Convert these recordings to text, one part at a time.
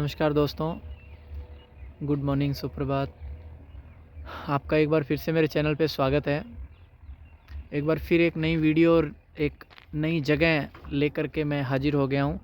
नमस्कार दोस्तों, good morning, सुप्रभात। आपका एक बार फिर से मेरे चैनल पे स्वागत है। एक बार फिर एक नई वीडियो और एक नई जगह लेकर के मैं हाजिर हो गया हूँ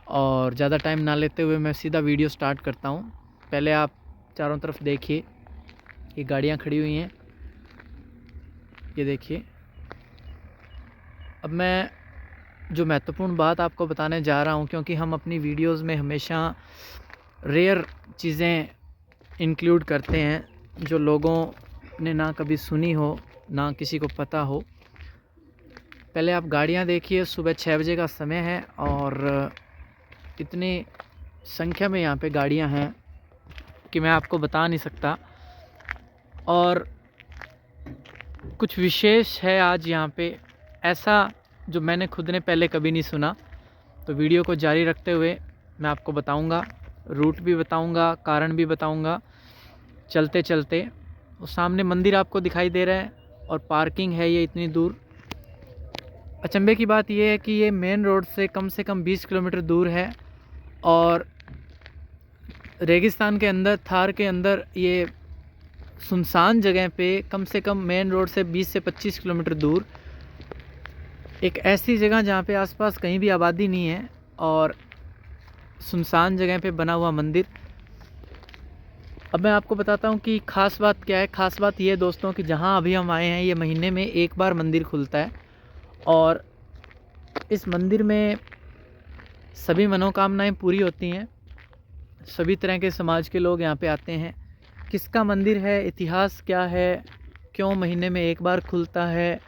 और ज़्यादा टाइम ना लेते हुए मैं सीधा वीडियो स्टार्ट करता हूँ। पहले आप चारों तरफ देखिए, ये गाड़ियाँ खड़ी हुई हैं, ये देखिए। अब मैं जो महत्वपूर्ण बात आपको बताने जा रहा हूँ, क्योंकि हम अपनी वीडियोस में हमेशा रेयर चीज़ें इंक्लूड करते हैं जो लोगों ने ना कभी सुनी हो, ना किसी को पता हो। पहले आप गाड़ियाँ देखिए, सुबह 6 बजे का समय है और इतनी संख्या में यहाँ पे गाड़ियाँ हैं कि मैं आपको बता नहीं सकता। और कुछ विशेष है आज यहाँ पे, ऐसा जो मैंने खुद ने पहले कभी नहीं सुना। तो वीडियो को जारी रखते हुए मैं आपको बताऊंगा, रूट भी बताऊंगा, कारण भी बताऊंगा। चलते चलते वो सामने मंदिर आपको दिखाई दे रहा है और पार्किंग है ये इतनी दूर। अचंभे की बात ये है कि ये मेन रोड से कम 20 किलोमीटर दूर है और रेगिस्तान के अंदर, थार के अंदर, ये सुनसान जगह पे कम से कम मेन रोड से 20 से 25 किलोमीटर दूर एक ऐसी जगह जहाँ पे आसपास कहीं भी आबादी नहीं है और सुनसान जगह पे बना हुआ मंदिर। अब मैं आपको बताता हूँ कि ख़ास बात क्या है। ख़ास बात ये दोस्तों कि जहाँ अभी हम आए हैं, ये महीने में एक बार मंदिर खुलता है और इस मंदिर में सभी मनोकामनाएं पूरी होती हैं। सभी तरह के समाज के लोग यहाँ पे आते हैं। किसका मंदिर है, इतिहास क्या है, क्यों महीने में एक बार खुलता है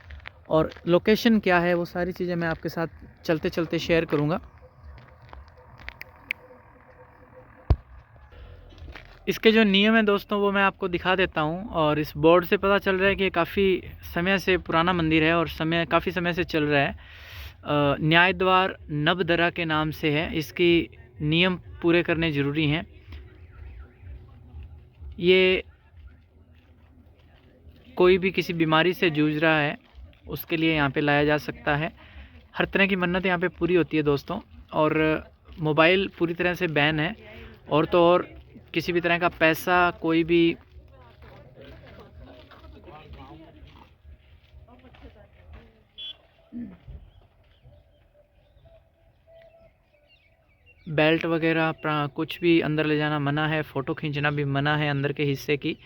और लोकेशन क्या है, वो सारी चीज़ें मैं आपके साथ चलते चलते शेयर करूँगा। इसके जो नियम है दोस्तों वो मैं आपको दिखा देता हूँ। और इस बोर्ड से पता चल रहा है कि काफ़ी समय से पुराना मंदिर है और काफ़ी समय से चल रहा है। न्याय द्वार नवदरा के नाम से है। इसकी नियम पूरे करने ज़रूरी हैं। ये कोई भी किसी बीमारी से जूझ रहा है उसके लिए यहाँ पे लाया जा सकता है। हर तरह की मन्नत यहाँ पे पूरी होती है दोस्तों। और मोबाइल पूरी तरह से बैन है। और तो और किसी भी तरह का पैसा, कोई भी बेल्ट वगैरह कुछ भी अंदर ले जाना मना है। फ़ोटो खींचना भी मना है अंदर के हिस्से की।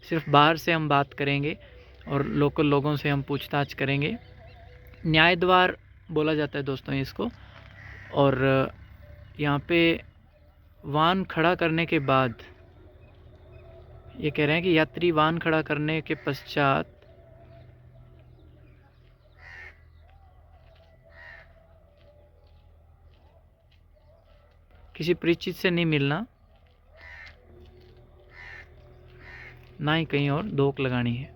सिर्फ बाहर से हम बात करेंगे और लोकल लोगों से हम पूछताछ करेंगे। न्याय द्वार बोला जाता है दोस्तों इसको। और यहाँ पे वाहन खड़ा करने के बाद ये कह रहे हैं कि यात्री वाहन खड़ा करने के पश्चात किसी परिचित से नहीं मिलना, ना ही कहीं और दोक लगानी है।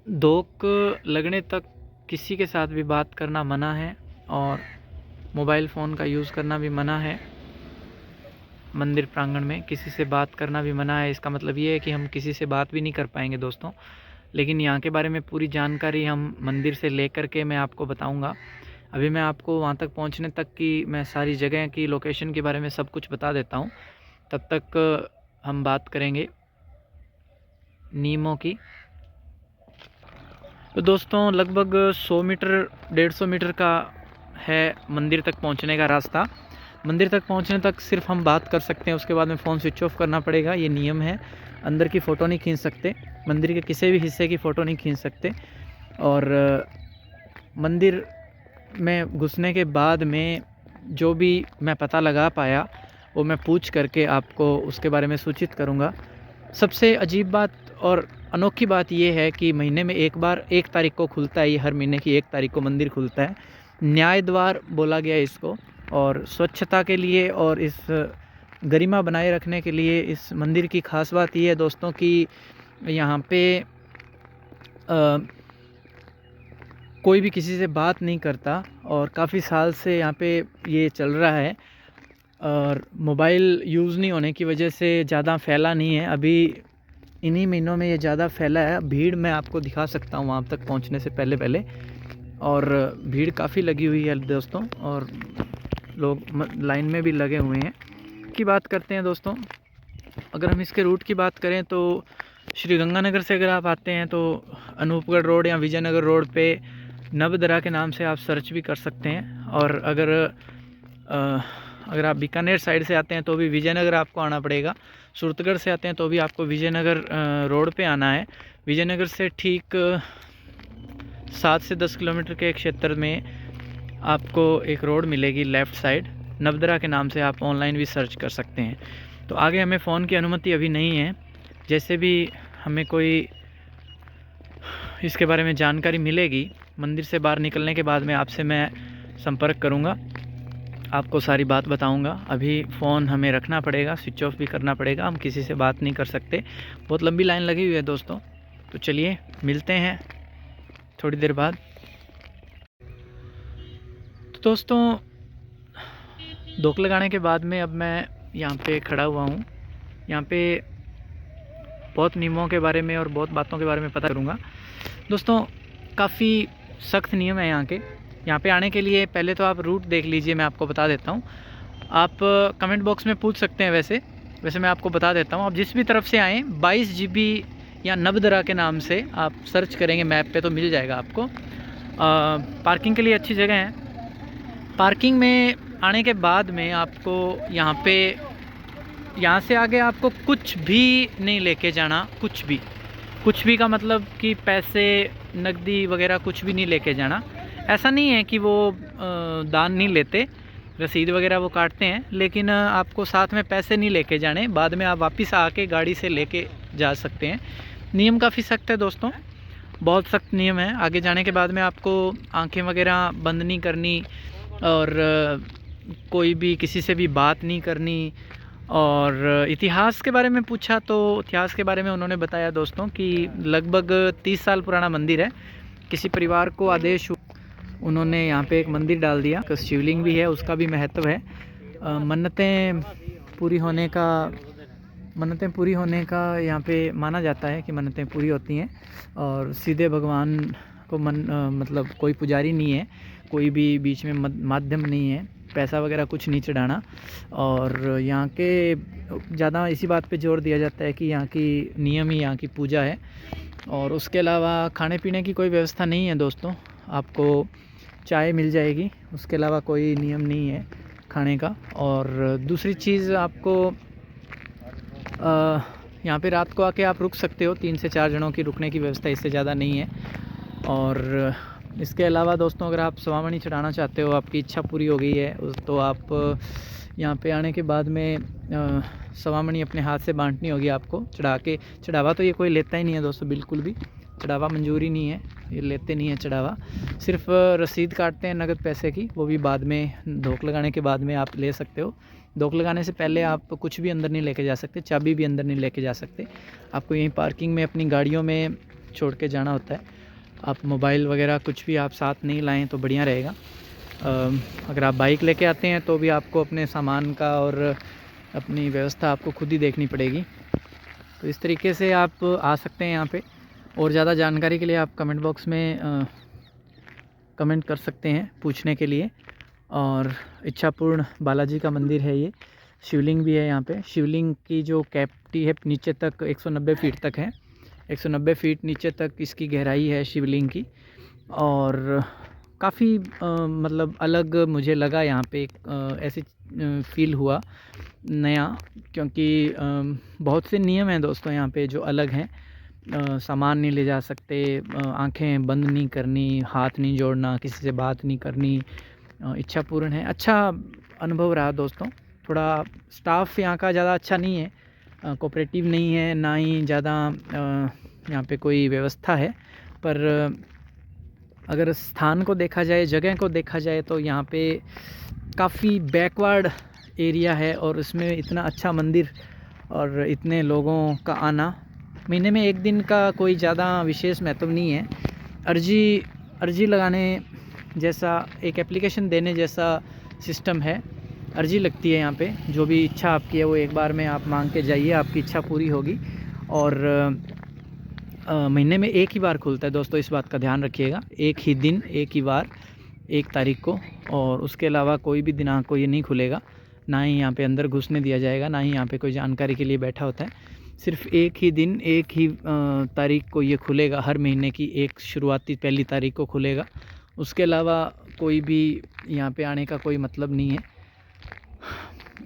दोक लगने तक किसी के साथ भी बात करना मना है और मोबाइल फ़ोन का यूज़ करना भी मना है। मंदिर प्रांगण में किसी से बात करना भी मना है। इसका मतलब ये है कि हम किसी से बात भी नहीं कर पाएंगे दोस्तों। लेकिन यहाँ के बारे में पूरी जानकारी हम मंदिर से लेकर के मैं आपको बताऊंगा। अभी मैं आपको वहाँ तक पहुँचने तक की मैं सारी जगह की लोकेशन के बारे में सब कुछ बता देता हूँ। तब तक हम बात करेंगे नियमों की। तो दोस्तों लगभग 100 मीटर 150 मीटर का है मंदिर तक पहुंचने का रास्ता। मंदिर तक पहुंचने तक सिर्फ हम बात कर सकते हैं, उसके बाद में फ़ोन स्विच ऑफ करना पड़ेगा। ये नियम है। अंदर की फ़ोटो नहीं खींच सकते, मंदिर के किसी भी हिस्से की फ़ोटो नहीं खींच सकते। और मंदिर में घुसने के बाद में जो भी मैं पता लगा पाया वो मैं पूछ करके आपको उसके बारे में सूचित करूँगा। सबसे अजीब बात और अनोखी बात ये है कि महीने में एक बार 1 तारीख को खुलता है। ये हर महीने की 1 तारीख को मंदिर खुलता है। न्याय द्वार बोला गया इसको। और स्वच्छता के लिए और इस गरिमा बनाए रखने के लिए इस मंदिर की ख़ास बात ये है दोस्तों कि यहाँ पे कोई भी किसी से बात नहीं करता और काफ़ी साल से यहाँ पे ये चल रहा है। और मोबाइल यूज़ नहीं होने की वजह से ज़्यादा फैला नहीं है। अभी इन्हीं महीनों में ये ज़्यादा फैला है। भीड़ मैं आपको दिखा सकता हूँ वहाँ तक पहुँचने से पहले और भीड़ काफ़ी लगी हुई है दोस्तों और लोग लाइन में भी लगे हुए हैं। की बात करते हैं दोस्तों, अगर हम इसके रूट की बात करें तो श्री गंगानगर से अगर आप आते हैं तो अनूपगढ़ रोड या विजयनगर रोड पे नवदरा के नाम से आप सर्च भी कर सकते हैं। और अगर आप बीकानेर साइड से आते हैं तो भी विजयनगर आपको आना पड़ेगा। सूरतगढ़ से आते हैं तो भी आपको विजयनगर रोड पे आना है। विजयनगर से ठीक 7 से 10 किलोमीटर के क्षेत्र में आपको एक रोड मिलेगी लेफ़्ट साइड, नवदरा के नाम से आप ऑनलाइन भी सर्च कर सकते हैं। तो आगे हमें फ़ोन की अनुमति अभी नहीं है, जैसे भी हमें कोई इसके बारे में जानकारी मिलेगी मंदिर से बाहर निकलने के बाद में आपसे मैं संपर्क करूंगा, आपको सारी बात बताऊंगा। अभी फ़ोन हमें रखना पड़ेगा, स्विच ऑफ भी करना पड़ेगा, हम किसी से बात नहीं कर सकते। बहुत लंबी लाइन लगी हुई है दोस्तों। तो चलिए मिलते हैं थोड़ी देर बाद। तो दोस्तों धोख लगाने के बाद में अब मैं यहाँ पे खड़ा हुआ हूँ। यहाँ पे बहुत नियमों के बारे में और बहुत बातों के बारे में पता करूँगा दोस्तों। काफ़ी सख्त नियम है यहाँ के। यहाँ पे आने के लिए पहले तो आप रूट देख लीजिए, मैं आपको बता देता हूँ। आप कमेंट बॉक्स में पूछ सकते हैं, वैसे मैं आपको बता देता हूँ। आप जिस भी तरफ से आएँ 22 GB या नवदरा के नाम से आप सर्च करेंगे मैप पे तो मिल जाएगा आपको। पार्किंग के लिए अच्छी जगह है। पार्किंग में आने के बाद में आपको यहाँ से आगे आपको कुछ भी नहीं लेके जाना। कुछ भी का मतलब कि पैसे नकदी वगैरह कुछ भी नहीं लेके जाना। ऐसा नहीं है कि वो दान नहीं लेते, रसीद वगैरह वो काटते हैं, लेकिन आपको साथ में पैसे नहीं लेके जाने। बाद में आप वापस आके गाड़ी से लेके जा सकते हैं। नियम काफ़ी सख्त है दोस्तों, बहुत सख्त नियम है। आगे जाने के बाद में आपको आंखें वगैरह बंद नहीं करनी और कोई भी किसी से भी बात नहीं करनी। और इतिहास के बारे में पूछा तो इतिहास के बारे में उन्होंने बताया दोस्तों कि लगभग 30 साल पुराना मंदिर है। किसी परिवार को आदेश, उन्होंने यहाँ पे एक मंदिर डाल दिया। शिवलिंग भी है, उसका भी महत्व है। मन्नतें पूरी होने का यहाँ पे माना जाता है कि मन्नतें पूरी होती हैं। और सीधे भगवान को मतलब कोई पुजारी नहीं है, कोई भी बीच में माध्यम नहीं है, पैसा वगैरह कुछ नहीं चढ़ाना। और यहाँ के ज़्यादा इसी बात पे जोर दिया जाता है कि यहाँ की नियम ही यहाँ की पूजा है। और उसके अलावा खाने पीने की कोई व्यवस्था नहीं है दोस्तों, आपको चाय मिल जाएगी, उसके अलावा कोई नियम नहीं है खाने का। और दूसरी चीज़, आपको यहाँ पे रात को आके आप रुक सकते हो। 3 से 4 जनों की रुकने की व्यवस्था, इससे ज़्यादा नहीं है। और इसके अलावा दोस्तों अगर आप स्वामणी चढ़ाना चाहते हो, आपकी इच्छा पूरी हो गई है, तो आप यहाँ पे आने के बाद में स्वामणी अपने हाथ से बांटनी होगी आपको चढ़ावा तो ये कोई लेता ही नहीं है दोस्तों, बिल्कुल भी चढ़ावा मंजूरी नहीं है, ये लेते नहीं है चढ़ावा। सिर्फ रसीद काटते हैं नगद पैसे की, वो भी बाद में धोख लगाने के बाद में आप ले सकते हो। धोख लगाने से पहले आप कुछ भी अंदर नहीं लेके जा सकते, चाबी भी अंदर नहीं लेके जा सकते। आपको यहीं पार्किंग में अपनी गाड़ियों में छोड़ के जाना होता है। आप मोबाइल वगैरह कुछ भी आप साथ नहीं लाएं तो बढ़िया रहेगा। अगर आप बाइक लेके आते हैं तो भी आपको अपने सामान का और अपनी व्यवस्था आपको खुद ही देखनी पड़ेगी। तो इस तरीके से आप आ सकते हैं यहाँ पे। और ज़्यादा जानकारी के लिए आप कमेंट बॉक्स में कमेंट कर सकते हैं पूछने के लिए। और इच्छापूर्ण बालाजी का मंदिर है ये, शिवलिंग भी है यहाँ पे। शिवलिंग की जो कैविटी है नीचे तक 190 फीट तक है, 190 फीट नीचे तक इसकी गहराई है शिवलिंग की। और काफ़ी मतलब अलग मुझे लगा यहाँ पे, ऐसी फील हुआ नया, क्योंकि बहुत से नियम हैं दोस्तों यहाँ पे जो अलग हैं। सामान नहीं ले जा सकते, आंखें बंद नहीं करनी, हाथ नहीं जोड़ना, किसी से बात नहीं करनी, इच्छा पूर्ण है। अच्छा अनुभव रहा दोस्तों। थोड़ा स्टाफ यहाँ का ज़्यादा अच्छा नहीं है, कोऑपरेटिव नहीं है, ना ही ज़्यादा यहाँ पे कोई व्यवस्था है। पर अगर स्थान को देखा जाए, जगह को देखा जाए तो यहाँ पे काफ़ी बैकवर्ड एरिया है और उसमें इतना अच्छा मंदिर और इतने लोगों का आना। महीने में एक दिन का कोई ज़्यादा विशेष महत्व नहीं है। अर्जी लगाने जैसा, एक एप्लीकेशन देने जैसा सिस्टम है। अर्जी लगती है यहाँ पे, जो भी इच्छा आपकी है वो एक बार में आप मांग के जाइए, आपकी इच्छा पूरी होगी। और महीने में एक ही बार खुलता है दोस्तों, इस बात का ध्यान रखिएगा। एक ही दिन, एक ही बार, 1 तारीख को, और उसके अलावा कोई भी दिनांक को ये नहीं खुलेगा। ना ही यहाँ पे अंदर घुसने दिया जाएगा, ना ही यहाँ पे कोई जानकारी के लिए बैठा होता है। सिर्फ एक ही दिन, एक ही तारीख को ये खुलेगा, हर महीने की एक शुरुआती पहली तारीख को खुलेगा। उसके अलावा कोई भी यहाँ पे आने का कोई मतलब नहीं है।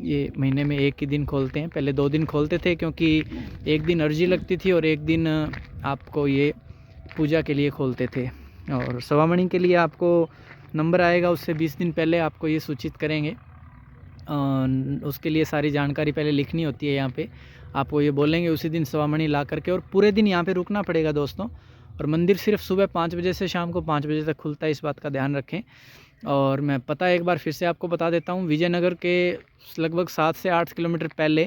ये महीने में एक ही दिन खोलते हैं। पहले 2 दिन खोलते थे क्योंकि एक दिन अर्जी लगती थी और एक दिन आपको ये पूजा के लिए खोलते थे। और सवामणी के लिए आपको नंबर आएगा, उससे 20 दिन पहले आपको ये सूचित करेंगे। उसके लिए सारी जानकारी पहले लिखनी होती है। यहाँ पे आपको ये बोलेंगे उसी दिन सवामणी ला करके, और पूरे दिन यहाँ पे रुकना पड़ेगा दोस्तों। और मंदिर सिर्फ सुबह 5 बजे से शाम को 5 बजे तक खुलता है, इस बात का ध्यान रखें। और मैं पता एक बार फिर से आपको बता देता हूँ, विजयनगर के लगभग 7 से 8 किलोमीटर पहले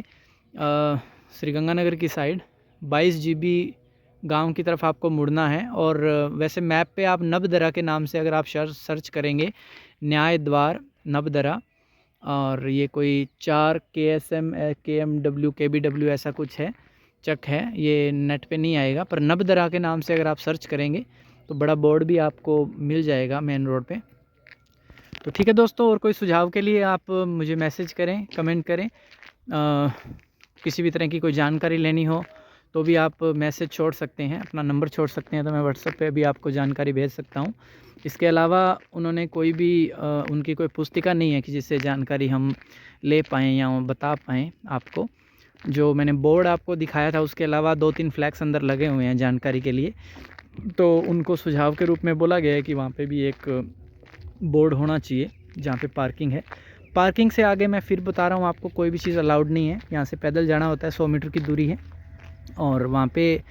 श्री गंगानगर की साइड 22 GB गांव की तरफ आपको मुड़ना है। और वैसे मैप पे आप नबदरा के नाम से अगर आप सर्च करेंगे, न्याय द्वार नबदरा, और ये कोई 4 KSM KMW KBW ऐसा कुछ है, चक है, ये नेट पे नहीं आएगा, पर नबदरा के नाम से अगर आप सर्च करेंगे तो बड़ा बोर्ड भी आपको मिल जाएगा मेन रोड पे। तो ठीक है दोस्तों, और कोई सुझाव के लिए आप मुझे मैसेज करें, कमेंट करें। किसी भी तरह की कोई जानकारी लेनी हो तो भी आप मैसेज छोड़ सकते हैं, अपना नंबर छोड़ सकते हैं, तो मैं व्हाट्सएप पे भी आपको जानकारी भेज सकता हूँ। इसके अलावा उन्होंने कोई भी उनकी कोई पुस्तिका नहीं है कि जिससे जानकारी हम ले पाएँ या बता पाएँ आपको। जो मैंने बोर्ड आपको दिखाया था उसके अलावा 2-3 फ्लैग्स अंदर लगे हुए हैं जानकारी के लिए, तो उनको सुझाव के रूप में बोला गया है कि वहाँ पे भी एक बोर्ड होना चाहिए जहाँ पे पार्किंग है। पार्किंग से आगे मैं फिर बता रहा हूँ आपको, कोई भी चीज़ अलाउड नहीं है। यहाँ से पैदल जाना होता है, 100 मीटर की दूरी है, और वहाँ पे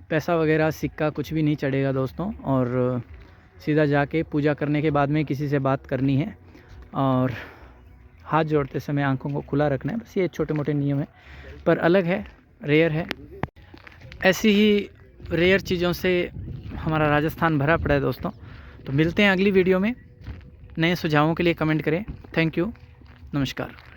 पैसा वगैरह सिक्का कुछ भी नहीं चढ़ेगा दोस्तों। और सीधा जाके पूजा करने के बाद में किसी से बात करनी है और हाथ जोड़ते समय आंखों को खुला रखना है, बस ये छोटे मोटे नियम है, पर अलग है, रेयर है। ऐसी ही रेयर चीज़ों से हमारा राजस्थान भरा पड़ा है दोस्तों। तो मिलते हैं अगली वीडियो में। नए सुझावों के लिए कमेंट करें। थैंक यू, नमस्कार।